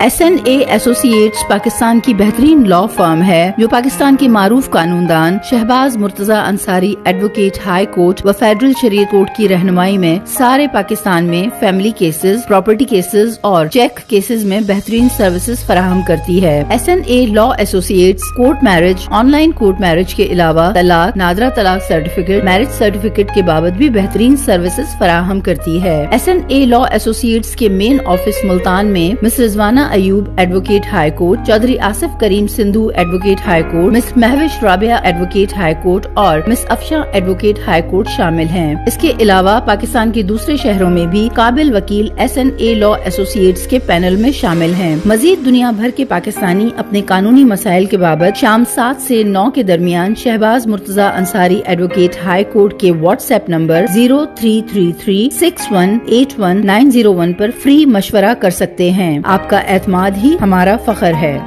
SNA associates Pakistan की बेहतरीन law firm है जो पाकिस्तान के मारूफ कानूनदान Shahbaz Murtaza Ansari advocate high court व फेडरल शरीयत कोर्ट की रहनुमाई में सारे पाकिस्तान में फैमिली केसेस, प्रॉपर्टी केसेस और चेक केसेस में बेहतरीन सर्विसेज फराहम करती है। SNA law associates court marriage, online court marriage के अलावा तलाक, नादरा तलाक सर्टिफिकेट, मैरिज सर्टिफिकेट के बाबत भी बेहतरीन सर्विसेज फराहम करती है। SNA लॉ एसोसिएट्स के मेन ऑफिस मुल्तान में miss Rizwana Ayub advocate high court, Chaudhry Asif Karim Sindhu advocate high court, miss Mahvish Rabia advocate high court और miss Afsha advocate high court शामिल हैं। इसके अलावा पाकिस्तान के दूसरे शहरों में भी काबिल वकील SNA लॉ एसोसिएट्स के पैनल में शामिल हैं। मजीद दुनिया भर के पाकिस्तानी अपने कानूनी मसाइल के बाबत शाम 7 से 9 के दरमियान Shahbaz Murtaza Ansari advocate high court के WhatsApp नंबर 0333618191 पर फ्री मशवरा कर सकते हैं। आपका एतमाद ही हमारा फख्र है।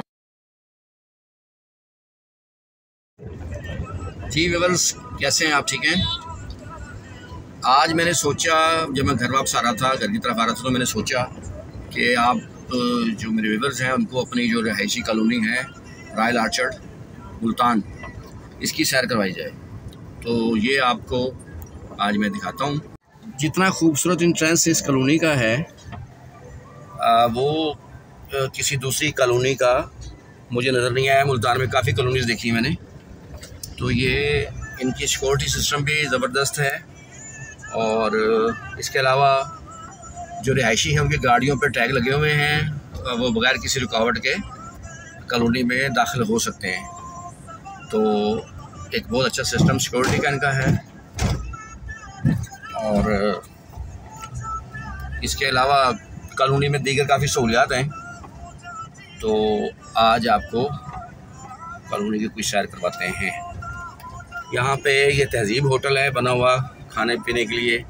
जी व्यूअर्स, कैसे हैं आप? ठीक हैं? आज मैंने सोचा, जब मैं घर वापस आ रहा था, घर की तरफ आ रहा था, तो मैंने सोचा कि आप जो मेरे व्यूअर्स हैं उनको अपनी जो रहायशी कॉलोनी है रॉयल आर्चर्ड मुल्तान, इसकी सैर करवाई जाए। तो ये आपको आज मैं दिखाता हूँ। जितना खूबसूरत इंट्रेंस इस कॉलोनी का है वो किसी दूसरी कॉलोनी का मुझे नज़र नहीं आया। मुल्तान में काफ़ी कॉलोनीज़ देखी मैंने, तो ये इनकी सिक्योरिटी सिस्टम भी ज़बरदस्त है। और इसके अलावा जो रिहायशी हैं उनकी गाड़ियों पर टैग लगे हुए हैं, वो बगैर किसी रुकावट के कॉलोनी में दाखिल हो सकते हैं। तो एक बहुत अच्छा सिस्टम सिक्योरिटी का इनका है। और इसके अलावा कॉलोनी में दीगर काफ़ी सहूलियात हैं। तो आज आपको कॉलोनी की कुछ सैर करवाते हैं। यहाँ पे ये तहजीब होटल है बना हुआ, खाने पीने के लिए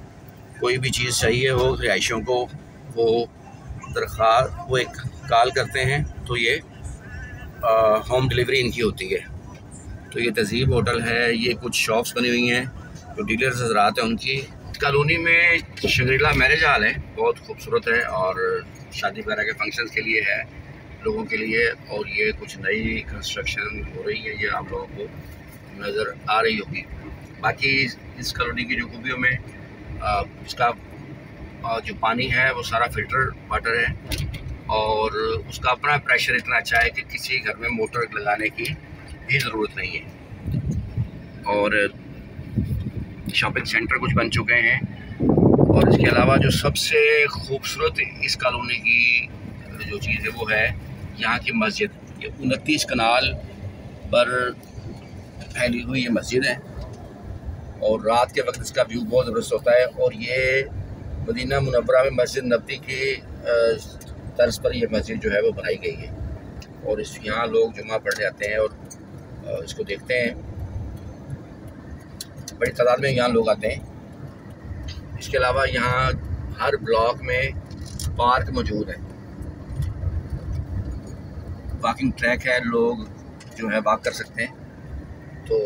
कोई भी चीज़ चाहिए हो रिहायशियों को, वो वो एक कॉल करते हैं तो ये होम डिलीवरी इनकी होती है। तो ये तहजीब होटल है। ये कुछ शॉप्स बनी हुई हैं जो डीलर्स हज़रात हैं उनकी। कॉलोनी में शंग्रीला मैरिज हॉल है, बहुत खूबसूरत है और शादी वगैरह के फंक्शंस के लिए है लोगों के लिए। और ये कुछ नई कंस्ट्रक्शन हो रही है, ये आप लोगों को नज़र आ रही होगी। बाकी इस कॉलोनी की जो खूबियों में इसका जो पानी है वो सारा फिल्टर वाटर है और उसका अपना प्रेशर इतना अच्छा है कि किसी घर में मोटर लगाने की भी ज़रूरत नहीं है। और शॉपिंग सेंटर कुछ बन चुके हैं। और इसके अलावा जो सबसे खूबसूरत इस कॉलोनी की जो चीज़ है वो है यहाँ की मस्जिद। ये 29 कनाल पर फैली हुई ये मस्जिद है और रात के वक्त इसका व्यू बहुत ज़बरदस्त होता है। और ये मदीना मुनव्वरा में मस्जिद नबवी की तर्ज पर यह मस्जिद जो है वो बनाई गई है और यहाँ लोग जुमा पढ़ने आते हैं और इसको देखते हैं। बड़ी तादाद में यहाँ लोग आते हैं। इसके अलावा यहाँ हर ब्लॉक में पार्क मौजूद है, वॉकिंग ट्रैक है, लोग जो है वॉक कर सकते हैं। तो